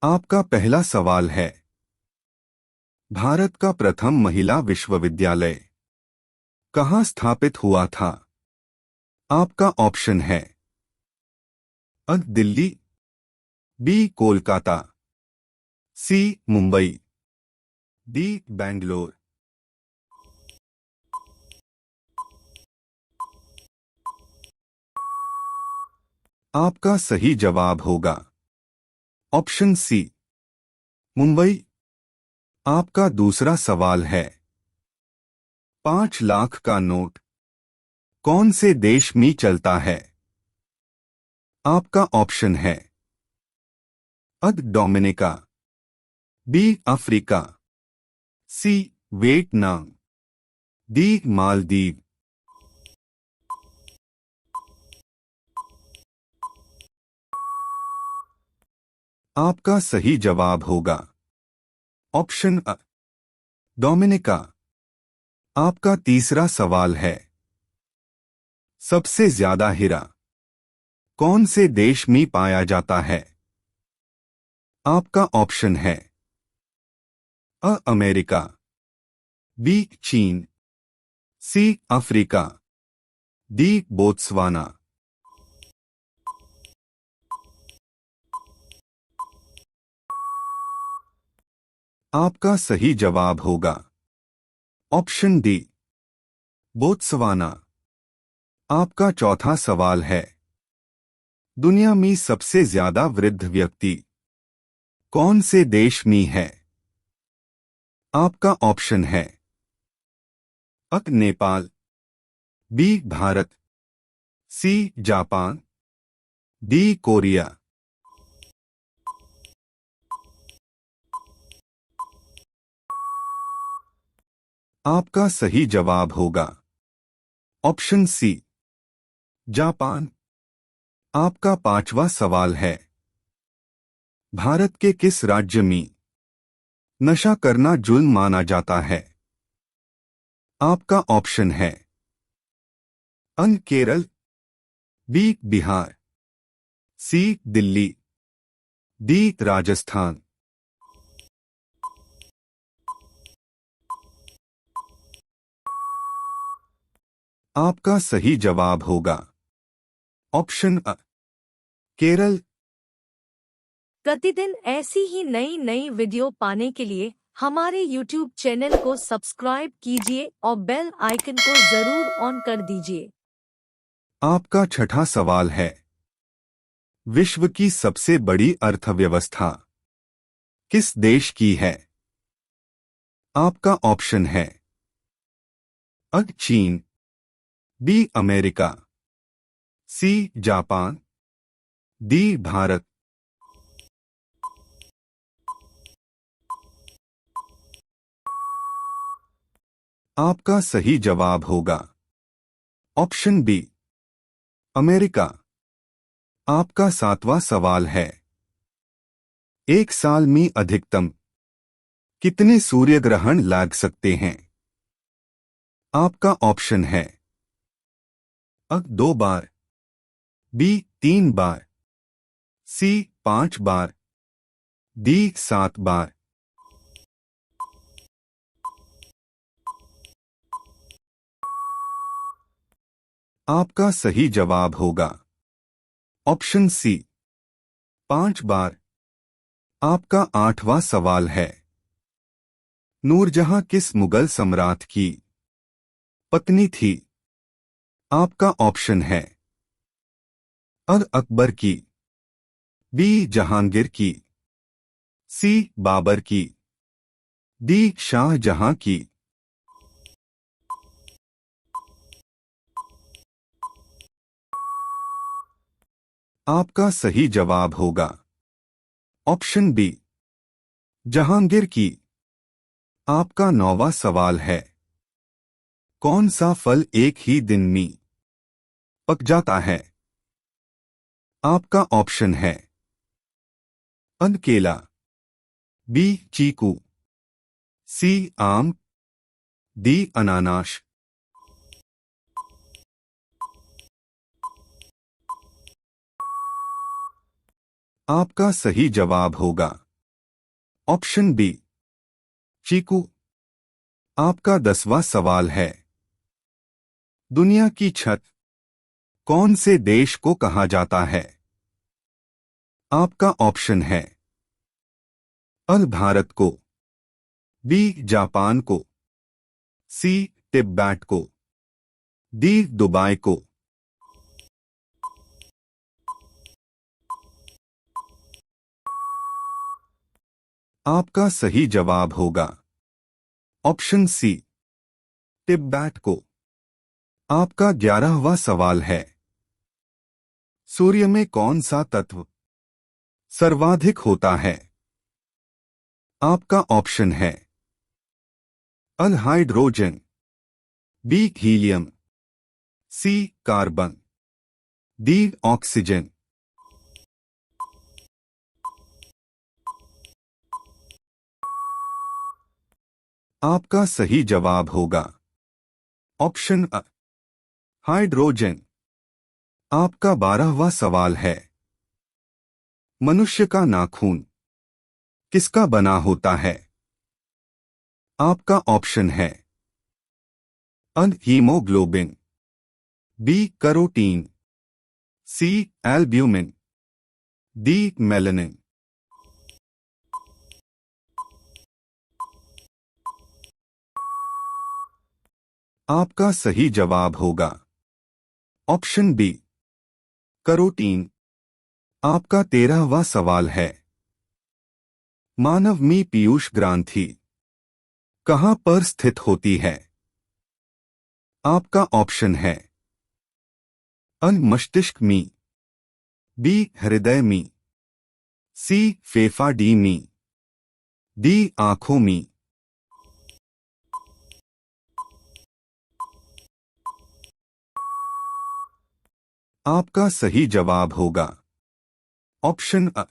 आपका पहला सवाल है, भारत का प्रथम महिला विश्वविद्यालय कहाँ स्थापित हुआ था? आपका ऑप्शन है अ दिल्ली, बी कोलकाता, सी मुंबई, डी बेंगलोर। आपका सही जवाब होगा ऑप्शन सी मुंबई। आपका दूसरा सवाल है, 5 लाख का नोट कौन से देश में चलता है? आपका ऑप्शन है A Dominica, B Africa, C Vietnam, D Maldives. आपका सही जवाब होगा ऑप्शन अ डोमिनिका। आपका तीसरा सवाल है, सबसे ज्यादा हीरा कौन से देश में पाया जाता है? आपका ऑप्शन है अ अमेरिका, बी चीन, सी अफ्रीका, डी बोत्सवाना। आपका सही जवाब होगा ऑप्शन डी बोत्सवाना। आपका चौथा सवाल है, दुनिया में सबसे ज्यादा वृद्ध व्यक्ति कौन से देश में है? आपका ऑप्शन है A Nepal, B Bharat, C Japan, D Korea. आपका सही जवाब होगा ऑप्शन सी जापान। आपका पांचवा सवाल है, भारत के किस राज्य में नशा करना जुल्म माना जाता है? आपका ऑप्शन है अ केरल, बी बिहार, सी दिल्ली, डी राजस्थान। आपका सही जवाब होगा ऑप्शन अ केरल। प्रतिदिन ऐसी ही नई नई वीडियो पाने के लिए हमारे YouTube चैनल को सब्सक्राइब कीजिए और बेल आइकन को जरूर ऑन कर दीजिए। आपका छठा सवाल है, विश्व की सबसे बड़ी अर्थव्यवस्था किस देश की है? आपका ऑप्शन है अ चीन, B America, C Japan, D Bharat. आपका सही जवाब होगा ऑप्शन बी अमेरिका। आपका सातवां सवाल है, एक साल में अधिकतम कितने सूर्य ग्रहण लग सकते हैं? आपका ऑप्शन है अ 2 बार, बी 3 बार, सी 5 बार, डी 7 बार। आपका सही जवाब होगा ऑप्शन सी 5 बार। आपका आठवां सवाल है, नूरजहां किस मुगल सम्राट की पत्नी थी? आपका ऑप्शन है अ अकबर की, बी जहांगीर की, सी बाबर की, डी शाहजहां की। आपका सही जवाब होगा ऑप्शन बी जहांगीर की। आपका नौवां सवाल है, कौन सा फल एक ही दिन में पक जाता है? आपका ऑप्शन है अ केला, बी चीकू, सी आम, डी अनानास। आपका सही जवाब होगा ऑप्शन बी चीकू। आपका 10वां सवाल है, दुनिया की छत कौन से देश को कहा जाता है? आपका ऑप्शन है अ भारत को, बी जापान को, सी तिब्बत को, डी दुबई को। आपका सही जवाब होगा ऑप्शन सी तिब्बत को। आपका 11वां सवाल है, सूर्य में कौन सा तत्व सर्वाधिक होता है? आपका ऑप्शन है A hydrogen, B helium, C carbon, D oxygen. आपका सही जवाब होगा ऑप्शन अ हाइड्रोजन। आपका 12वां सवाल है, मनुष्य का नाखून किसका बना होता है? आपका ऑप्शन है अ हीमोग्लोबिन, बी कैरोटीन, सी एल्ब्यूमिन, डी मेलानिन। आपका सही जवाब होगा ऑप्शन बी कैरोटीन। आपका 13वां सवाल है, मानव में पीयूष ग्रंथि कहां पर स्थित होती है? आपका ऑप्शन है अ मस्तिष्क में, बी हृदय में, सी फेफड़े में, डी आंखों में। आपका सही जवाब होगा ऑप्शन अ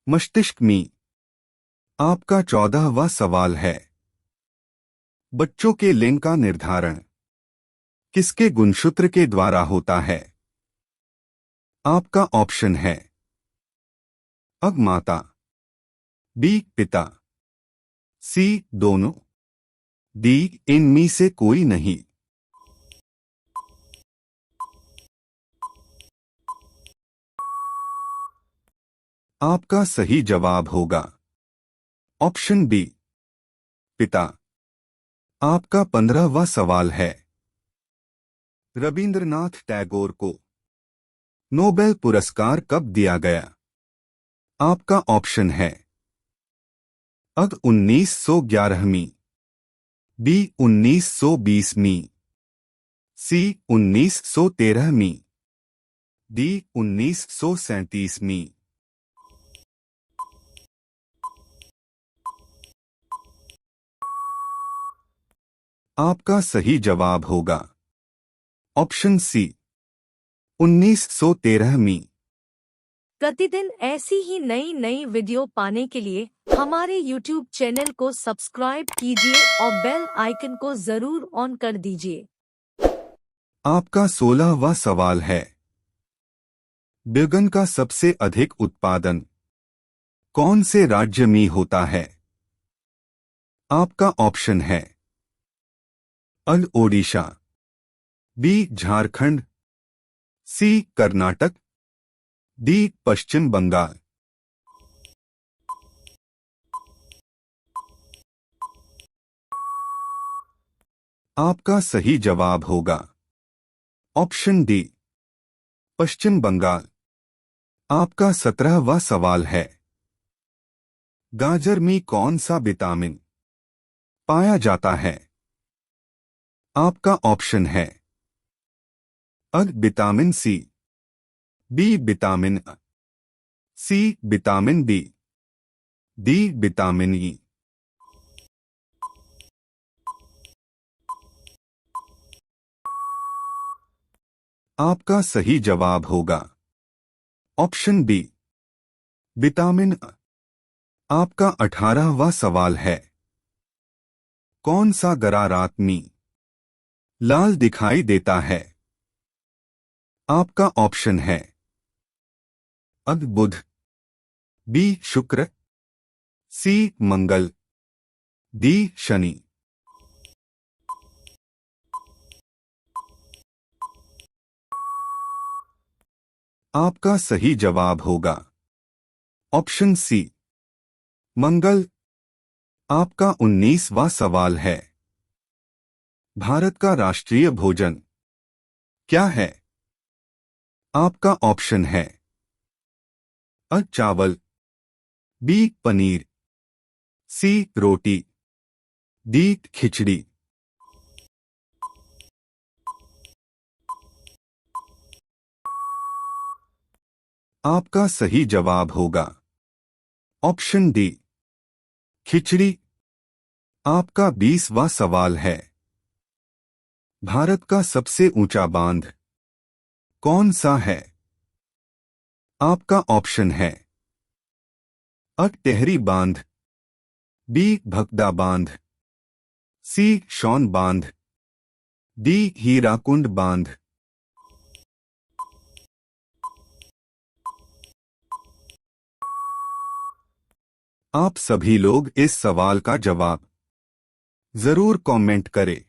मस्तिष्क में। आपका 14वां सवाल है, बच्चों के लिंग का निर्धारण किसके गुणसूत्र के द्वारा होता है? आपका ऑप्शन है अ माता, बी पिता, सी दोनों, डी इनमें से कोई नहीं। आपका सही जवाब होगा ऑप्शन बी पिता। आपका 15वां सवाल है, रविंद्रनाथ टैगोर को नोबेल पुरस्कार कब दिया गया? आपका ऑप्शन है अ 1911 में, बी 1920 में, सी 1913 में, डी 1937 में। आपका सही जवाब होगा ऑप्शन सी 1913 में। प्रतिदिन ऐसी ही नई नई वीडियो पाने के लिए हमारे YouTube चैनल को सब्सक्राइब कीजिए और बेल आइकन को जरूर ऑन कर दीजिए। आपका 16वां सवाल है, बैगन का सबसे अधिक उत्पादन कौन से राज्य में होता है? आपका ऑप्शन है अ ओडिशा, बी झारखंड, सी कर्नाटक, डी पश्चिम बंगाल। आपका सही जवाब होगा ऑप्शन डी पश्चिम बंगाल। आपका 17वां सवाल है, गाजर में कौन सा विटामिन पाया जाता है? आपका ऑप्शन है A vitamin C, B vitamin A, C vitamin B, D vitamin E. आपका सही जवाब होगा ऑप्शन बी विटामिन अ। आपका 18वां सवाल है, कौन सा ग्रह रात में लाल दिखाई देता है? आपका ऑप्शन है अ बुध, बी शुक्र, सी मंगल, डी शनि। आपका सही जवाब होगा ऑप्शन सी मंगल। आपका 19वां सवाल है, भारत का राष्ट्रीय भोजन क्या है? आपका ऑप्शन है अ चावल, बी पनीर, सी रोटी, डी खिचड़ी। आपका सही जवाब होगा ऑप्शन डी खिचड़ी। आपका 20वां सवाल है, भारत का सबसे ऊंचा बांध कौन सा है? आपका ऑप्शन है अ टेहरी बांध, बी भगदा बांध, सी शौन बांध, डी हीराकुंड बांध। आप सभी लोग इस सवाल का जवाब जरूर कमेंट करें।